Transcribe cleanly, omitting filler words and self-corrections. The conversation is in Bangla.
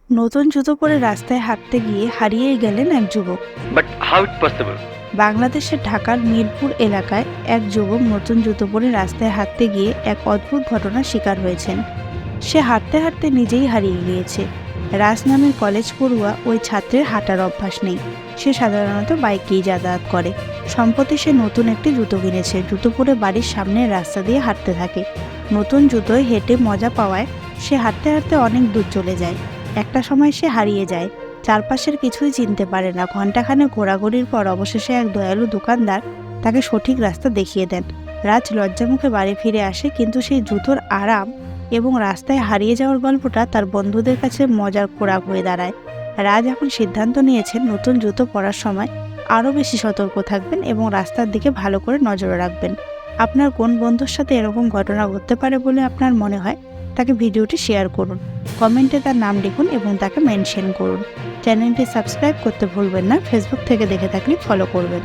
নতুন জুতো পরে রাস্তায় হাঁটতে গিয়ে হারিয়ে গেলেন এক যুবক। But how it possible? বাংলাদেশের ঢাকার মিরপুর এলাকায় এক যুবক নতুন জুতো পরে রাস্তায় হাঁটতে গিয়ে এক অদ্ভুত ঘটনার শিকার হয়েছেন। সে হাঁটতে হাঁটতে নিজেই হারিয়ে গিয়েছে। রাজ নামের কলেজ পড়ুয়া ওই ছাত্রের হাঁটার অভ্যাস নেই। সে সাধারণত বাইকেই যাতায়াত করে। সম্প্রতি সে নতুন একটি জুতো কিনেছে। জুতো পরে বাড়ির সামনের রাস্তা দিয়ে হাঁটতে থাকে। নতুন জুতোয় হেঁটে মজা পাওয়ায় সে হাঁটতে হাঁটতে অনেক দূর চলে যায়। একটা সময় সে হারিয়ে যায়, চারপাশের কিছুই চিনতে পারে না। ঘণ্টাখানেক ঘোরাঘুরির পর অবশেষে এক দয়ালু দোকানদার তাকে সঠিক রাস্তা দেখিয়ে দেন। রাজ লজ্জামুখে বাড়ি ফিরে আসে, কিন্তু সেই জুতোর আরাম এবং রাস্তায় হারিয়ে যাওয়ার গল্পটা তার বন্ধুদের কাছে মজার খোরাক হয়ে দাঁড়ায়। রাজ এখন সিদ্ধান্ত নিয়েছেন নতুন জুতো পরার সময় আরও বেশি সতর্ক থাকবেন এবং রাস্তার দিকে ভালো করে নজর রাখবেন। আপনার কোন বন্ধুর সাথে এরকম ঘটনা ঘটতে পারে বলে আপনার মনে হয়, তাকে ভিডিওটি শেয়ার করুন, কমেন্টে তার নাম লিখুন এবং তাকে মেনশন করুন। চ্যানেলটি সাবস্ক্রাইব করতে ভুলবেন না। ফেসবুক থেকে দেখে থাকলে ফলো করবেন।